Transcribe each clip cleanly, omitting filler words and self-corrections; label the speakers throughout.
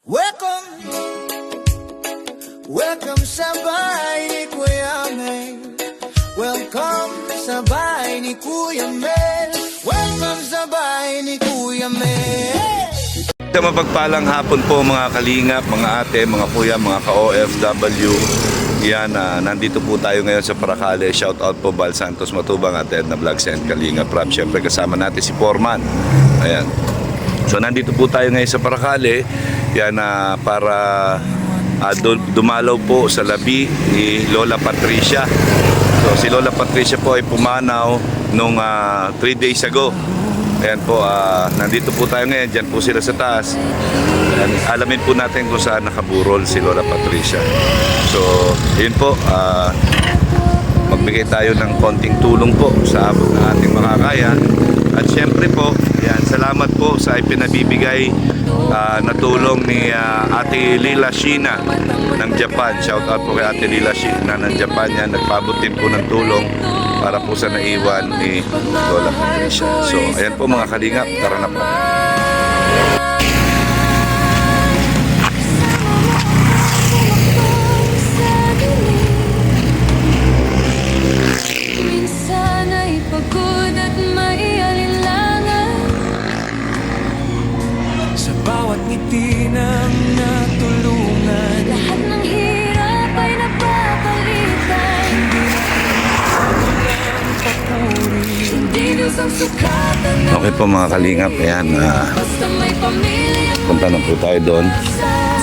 Speaker 1: Welcome, welcome sa bahay ni Kuya Mel. Welcome sa bahay ni Kuya Mel. Welcome sa bahay ni Kuya Mel.
Speaker 2: Mapagpalang hapon po mga kalingap, mga ate, mga kuya, mga ka-OFW. Yan, nandito po tayo ngayon sa Paracale. Shout out po Val Santos Matubang at Edna Vlogs and Kalingap Rap. Siyempre kasama natin si Foreman. Ayan. So nandito po tayo ngayon sa Paracale. Yan, para dumalaw po sa labi ni Lola Patricia. So si Lola Patricia po ay pumanaw nung 3 days ago. Ayan po, nandito po tayo ngayon, dyan po sila sa taas. Ayan, alamin po natin kung saan nakaburol si Lola Patricia. So, yun po, magbigay tayo ng konting tulong po sa abot ng ating makakaya. At syempre po, ayan, salamat po sa ipinabibigay na tulong ni Ate Lila Sheena ng Japan. Shout out po kay Ate Lila Sheena ng Japan. Yan, nagpabot din po ng tulong para po sa naiwan ni Lola Patricia. So, ayan po mga kalingap, tara na po.
Speaker 3: Minsan ay pagod at may alinlangan
Speaker 1: Sa bawat ngiti ng natulungan,
Speaker 3: lahat ng hirap ay napapalitan. Hindi lusang sukatan na
Speaker 2: Okay po mga kalingap, ayan,
Speaker 3: basta may pamilya
Speaker 2: punta na po tayo doon.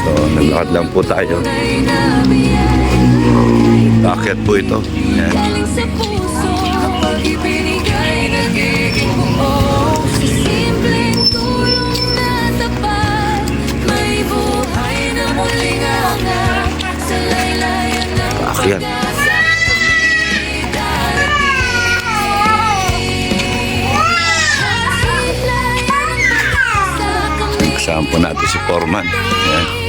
Speaker 2: So, naglakad lang po tayo.
Speaker 3: ay nabiyay.
Speaker 2: Bakit po ito? Ayan.
Speaker 3: Galing sa puso kapag ibinigay nagiging buo. Sa simpleng tulong na tapat, may buhay na muling angat. Sa laylayan ng
Speaker 2: Akyat.
Speaker 3: pag-asa, kami darating. Sa laylayan ng pag-asa, kami
Speaker 2: Kasama po natin si Foreman. Ayan.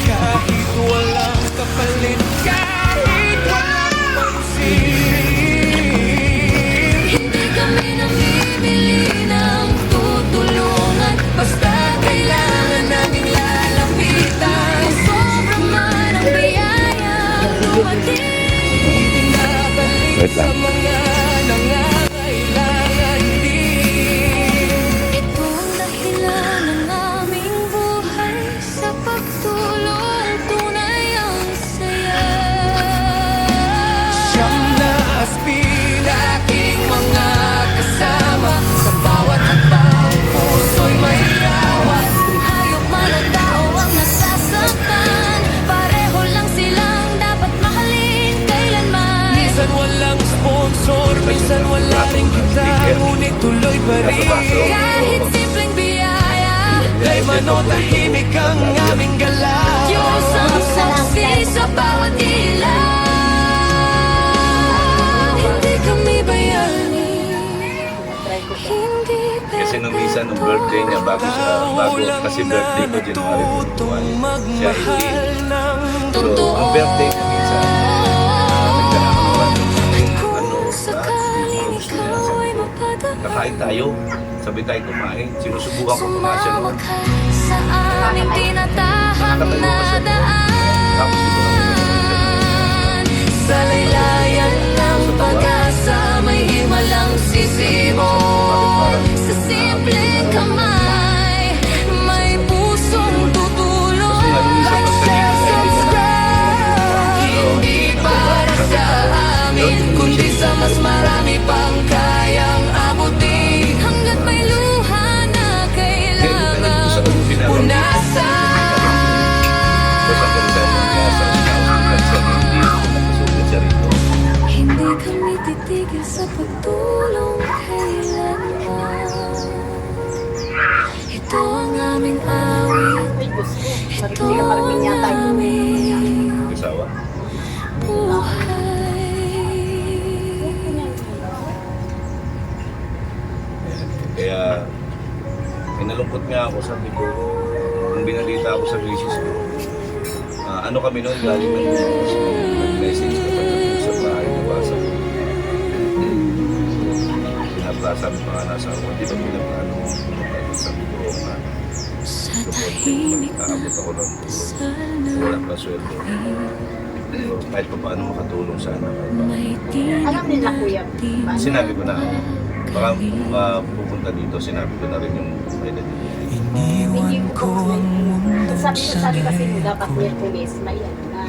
Speaker 1: kahit walang kapalit, kahit walang pansin.
Speaker 3: Hindi kami namimili ng tutulungan, basta kailangan naming lalapitan. Sobra man ang biyaya, dumating.
Speaker 2: Wait lang.
Speaker 1: Mga nangangailangan din.
Speaker 3: Ito ang dahilan ng aming buhay, sa pagtulong tunay ang saya.
Speaker 1: Siyam na aspin aking mga kasama. Sa bawat hakbang puso'y may awa.
Speaker 3: Kung hayop man ang tao ang nasasaktan, pareho lang silang dapat mahalin kailanman.
Speaker 1: Minsan walang sponsor, minsan wala rin kita, ngunit tuloy pa rin.
Speaker 3: Kahit simpleng biyaya,
Speaker 1: Lay mano tahimik ang aming galaw.
Speaker 3: yung isang saksi sa bawat ilaw. Hindi kami bayani, hindi
Speaker 2: Kasi nung minsan, nung birthday niya, bago kasi birthday ko, January 21, siya hindi. So, ang birthday niya minsan, nagkakaroon
Speaker 3: sakaling ikaw ay mapadaan.
Speaker 2: kakain tayo, sabi tayo kumain, sinusubukan ko muna siya
Speaker 3: Sumama
Speaker 2: noon.
Speaker 3: ka sa aming tinatahak na
Speaker 2: Tapos dito
Speaker 3: daan. Sa laylayan ng pag-asa, may himalang sisimol. Sa simpleng kamay, may pusong tutulong. Like, share, subscribe. Hindi para sa amin, kundi sa mas marami pang kayang abutin. Hanggat may luha na kailangan punasan. Hindi kami titigil sa pagtulong kailanman. Ito ang aming awit, ito ang aming buhay.
Speaker 2: Kaya, inalungkot nga ako, sabi ko, nung binalita ako sa misis ko, ano kami noon, galing ng message ko pagdating sa bahay, nabasa ko. Pinaplasan pa nga nasa ako, di ba pinaplano mo, sabi ko,
Speaker 3: Sa tahimik
Speaker 2: Nakabot ako ng tulong. Wala pa sweldo. Pero kahit pa paano makatulong sana.
Speaker 3: may tinig
Speaker 4: Alam nila kuya, paano?
Speaker 2: Sinabi ko na, baka pupunta dito, sinabi ko na rin yung may nabibigay.
Speaker 4: Hindi ko sabi kasi mo dapat Merkulis, may ano na,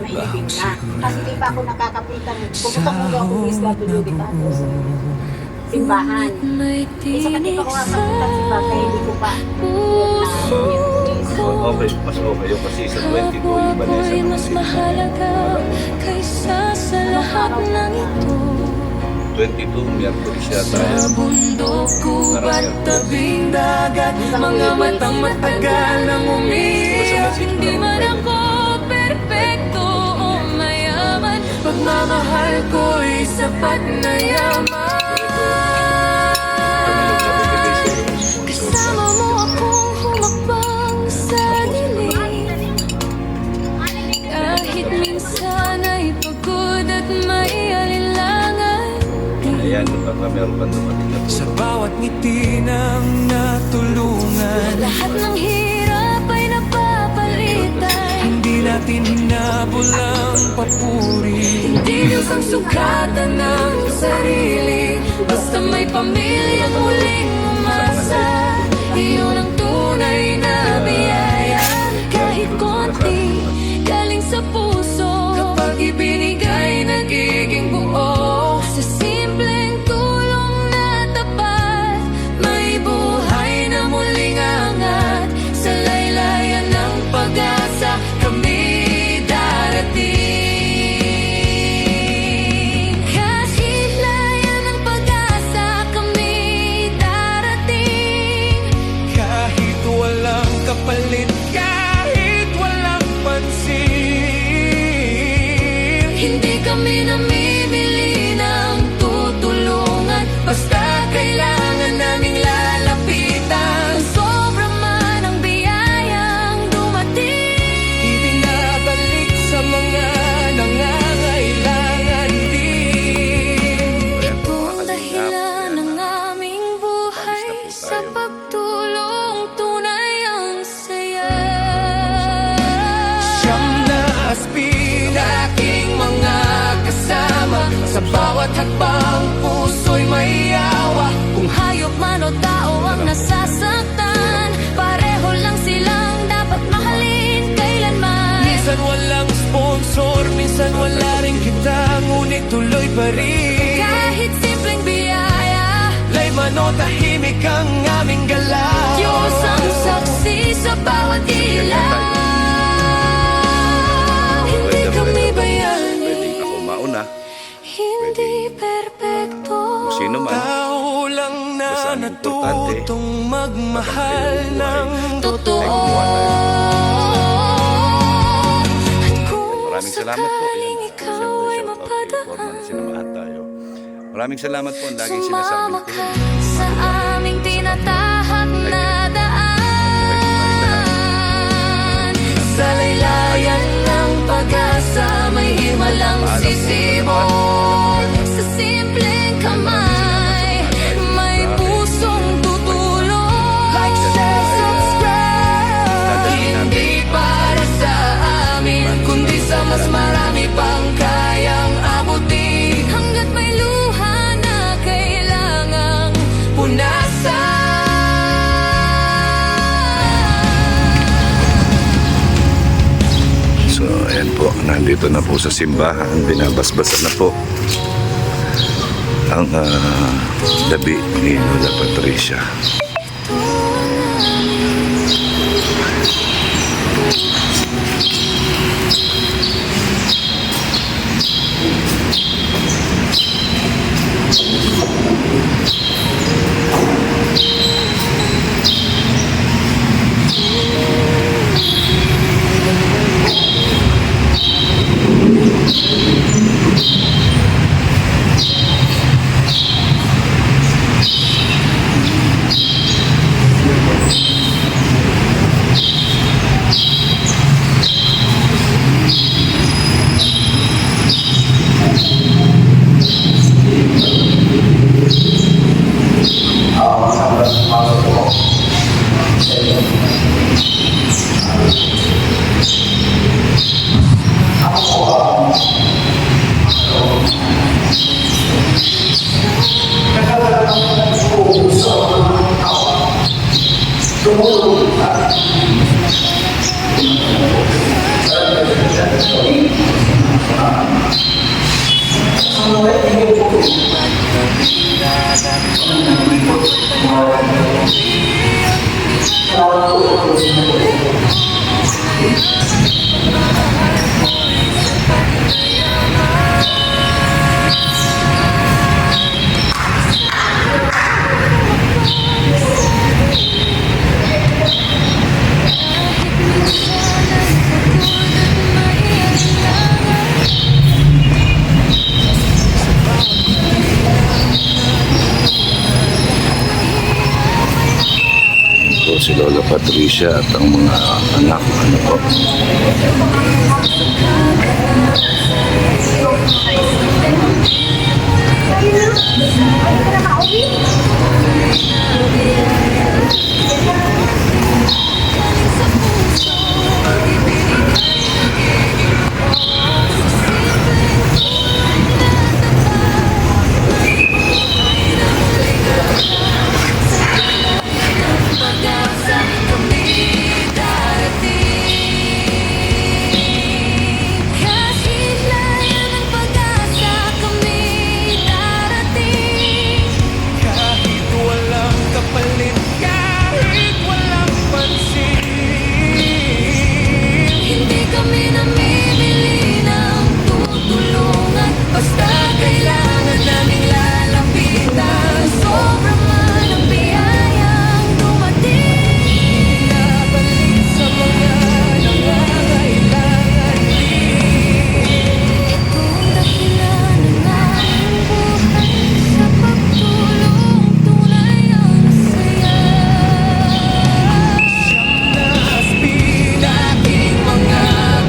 Speaker 4: may ibig na. Kasi di pa ako nakakapunta. Pumunta ko daw ako isla tuloy dito ako sa simbahan.
Speaker 3: may
Speaker 4: Isa pati pa
Speaker 3: tinig
Speaker 4: ko nga
Speaker 3: sa
Speaker 4: mapunta sa simbahan, hindi ko pa
Speaker 3: puso
Speaker 2: Okay, mas okay yun kasi sa 20 ko yung
Speaker 3: Ako'y
Speaker 2: Vanessa
Speaker 3: mas mahalaga kaysa sa lahat ng ito
Speaker 2: 22, Miyerkules siya
Speaker 3: Sa
Speaker 2: tayo.
Speaker 3: bundok, gubat, tabing dagat Mga matang matagal nang umiiyak Hindi man ako perpekto o mayaman Pagmamahal ko'y sapat na yaman Kasama mo akong humakbang sa dilim Kahit minsan ay pagod at may alinlangan
Speaker 2: Ayan, baka meron pa dumating na
Speaker 5: Sa bawat ngiti ng natulungan
Speaker 3: Lahat ng hirap ay napapalitan
Speaker 5: Hindi natin hinabol ang papuri
Speaker 3: Hindi Diyos ang sukatan ng sarili Basta may pamilyang muling umasa Iyon ang tunay na biyaya Kahit konti, galing sa puso Kapag ibinigay, nagiging buo Sa simpleng tulong na tapat May buhay na muling angat Sa laylayan ng pag-asa Kami darating Kahit layan ng pag-asa Kami darating
Speaker 5: Kahit walang kapalit, kahit walang pansin
Speaker 3: Hindi kami namimili ng tutulungan Basta kailangan naming lalapitan Sobra man ang biyayang dumating
Speaker 5: Ibinabalik sa mga nangangailangan din
Speaker 3: Ito ang dahilan ng aming buhay Sa pagtulong tunay ang saya
Speaker 5: Siyam na aspin aking mga kasama Sa bawat hakbang puso'y may awa
Speaker 3: Kung hayop man o tao ang nasasaktan Pareho lang silang dapat mahalin kailanman
Speaker 5: Minsan walang sponsor, minsan wala rin kita Ngunit tuloy pa rin
Speaker 3: Kahit simpleng biyaya
Speaker 5: Lay man o tahimik ang aming galaw
Speaker 3: Diyos ang saksi sa bawat ilaw Hindi kami bayani
Speaker 2: Pwedeng ako mauna.
Speaker 3: Hindi perpekto
Speaker 2: Sino man.
Speaker 5: Tao lang na
Speaker 2: Basta ang importante,
Speaker 5: natutong magmahal ng
Speaker 3: Totoo At kung
Speaker 2: Maraming salamat po.
Speaker 3: sakaling
Speaker 2: Ayan,
Speaker 3: ikaw
Speaker 2: siyempre,
Speaker 3: ay
Speaker 2: shout out kay
Speaker 3: mapadaan
Speaker 2: Foreman, sinamahan tayo. Maraming salamat po. Ang laging sinasabi
Speaker 3: Sumama
Speaker 2: ko.
Speaker 3: ka sa aming tinatahak na daan Sa laylayan ng pag-asa May himalang sisibol Sa simpleng kamay May pusong tutulong
Speaker 5: Like, share, subscribe
Speaker 3: Hindi para sa amin Kundi sa mas marami pang kayang abutin Hanggat may luha na kailangang punasan
Speaker 2: So, ayan po. Nandito na po sa simbahan. Binabasbasan na po ang labi ni Lola Patricia. So, si Lola Patricia at ang mga anak, ano po.
Speaker 3: Pag-asa kami darating. Kahit layo ng pag-asa kami darating.
Speaker 5: Kahit walang kapalit, kahit walang pansin,
Speaker 3: Hindi kami namimili ng tutulungan. Basta kailangan naming lalapitan. Sobrang man ang biyayang dumating.
Speaker 5: nabalik sa mga nangangailangan din.
Speaker 3: Kung dahilan ng aming buhay sa pagtulong, tunay ang masaya.
Speaker 5: Nahasbin aking mga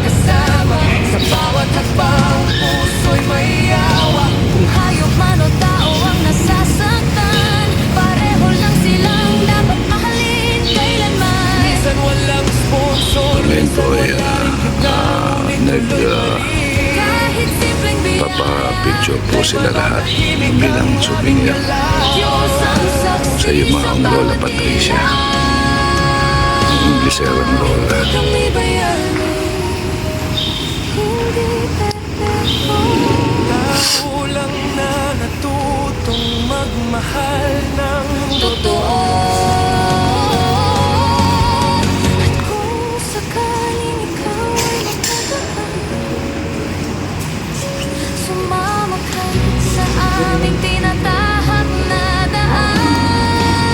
Speaker 5: kasama. Sa bawat hakbang, puso'y may awa.
Speaker 3: Kung hayop man o tao ang nasasaktan, pareho lang silang dapat mahalin kailanman.
Speaker 5: Minsan walang sponsor, minsan
Speaker 2: Ito ay
Speaker 5: walang kita, ngunit tuloy.
Speaker 3: Kahit simpleng
Speaker 2: papapicture po sila lahat bilang souvenir
Speaker 3: Diyos ang saksi
Speaker 2: sa iyo, mga Lola Patricia. Ang Ingleserang Lola.
Speaker 3: Kami bayani, hindi perfecto.
Speaker 5: Tao lang na natutong magmahal ng
Speaker 3: Totoo. At kung sakaling ikaw ay magkadaan, sumama ka sa aming tinatahak na daan.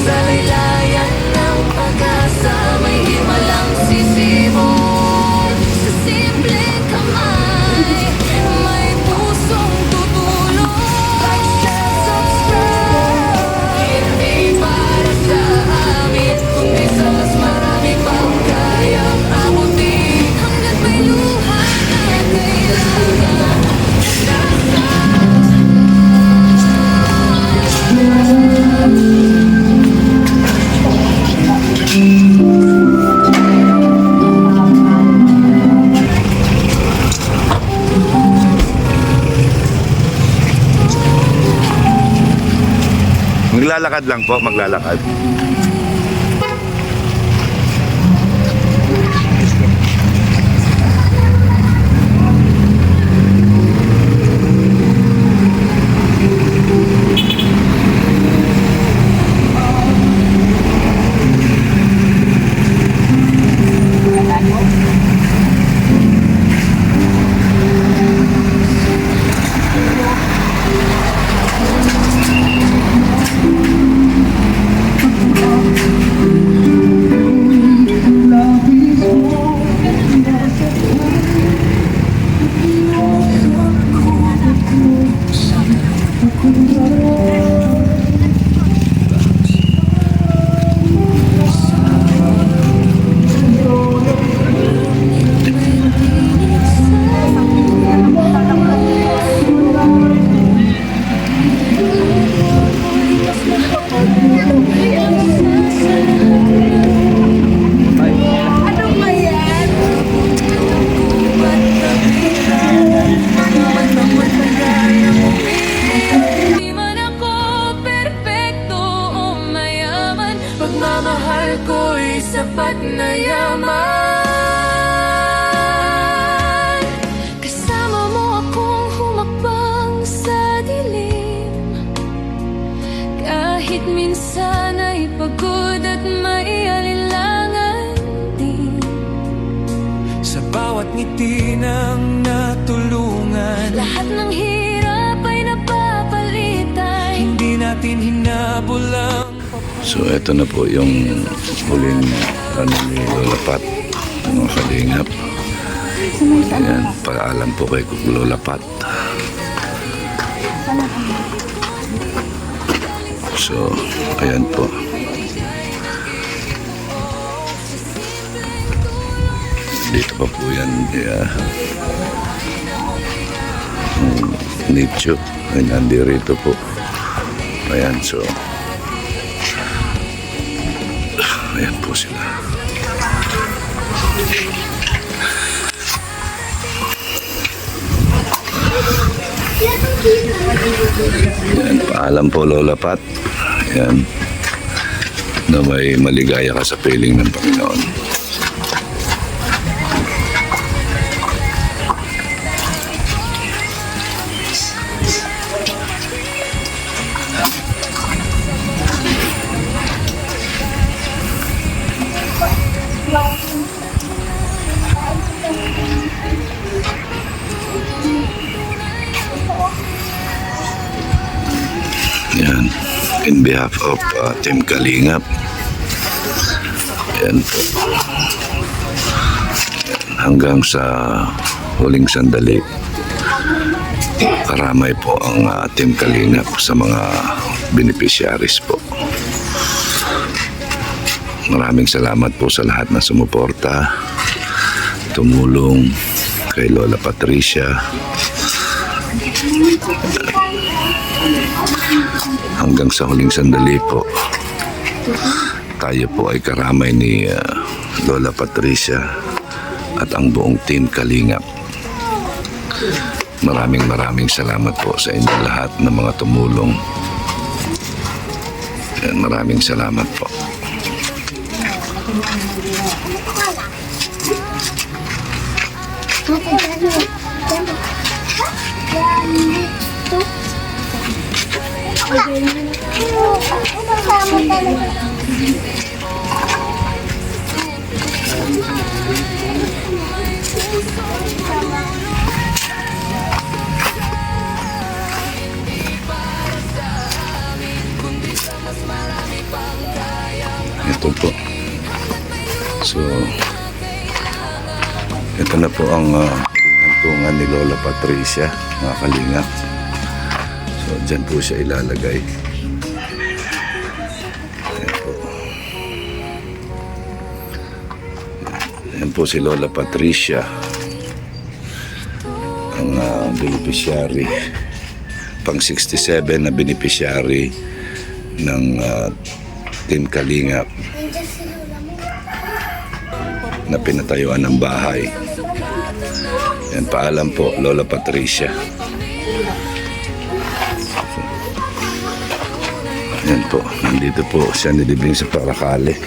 Speaker 3: Sa laylayan ng pag-asa, may himalang sisimol. Sa simpleng kamay, may pusong tutulong. Like, share, subscribe. Hindi para sa amin, kundi sa mas marami pang kayang abutin. Hanggat may luha na kailangan.
Speaker 2: Maglalakad lang po, maglalakad.
Speaker 5: Pagmamahal ko'y sapat na yaman.
Speaker 3: minsan ay pagod at may alinlangan din.
Speaker 5: Sa bawat ngiti ng natulungan,
Speaker 3: Lahat ng hirap ay napapalitan.
Speaker 5: hindi natin hinabol ang
Speaker 2: So ito na po yung huling ni Lola Pat, mga kalingap. Ayan, paalam po kay Lola Pat. So, ayan po. Dito pa po yan. Nicho. Ayan, rito po. Ayan, so. Ayan po sila. Ayan, paalam po Lola Pat. Ayan. Na may maligaya ka sa piling ng Panginoon. Yan. In behalf of Team Kalingap. Yan po. Yan. Hanggang sa huling sandali, karamay po ang Team Kalingap sa mga beneficiaries po. Maraming salamat po sa lahat na sumuporta, tumulong kay Lola Patricia. Hanggang sa huling sandali po, tayo po ay karamay ni Lola Patricia at ang buong Team Kalingap. Maraming salamat po sa inyo lahat na mga tumulong. Yan, maraming salamat po. Ito po. So, ito na po ang hantungan ni Lola Patricia, mga kalingap. So, dyan po siya ilalagay. Ayan po. Ayan po si Lola Patricia, ang beneficiary, pang 67 na beneficiary ng Team Kalingap na pinatayuan ng bahay. Yan, paalam po Lola Patricia. Yan po, nandito po siya nilibing sa Paracale.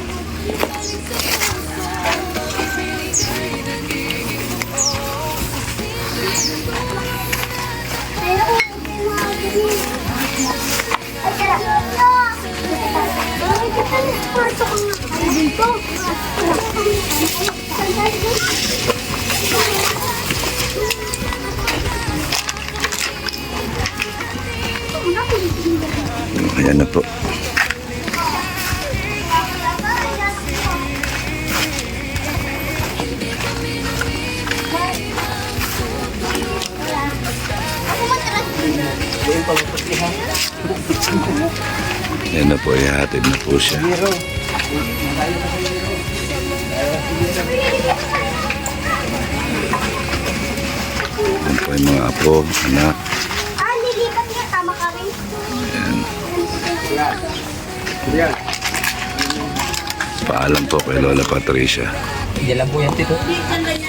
Speaker 2: Ayan na po. Ayan na po, ihatid na po siya. Ayan po yung mga apo, anak.
Speaker 4: Nilipat niya, tama ka rin.
Speaker 2: Ayan. Paalam po kay Lola Patricia.
Speaker 6: Diyan lang po yan, Tito.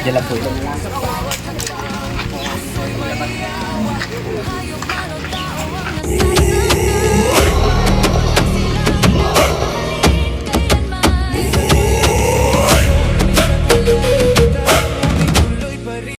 Speaker 6: Diyan lang po ito.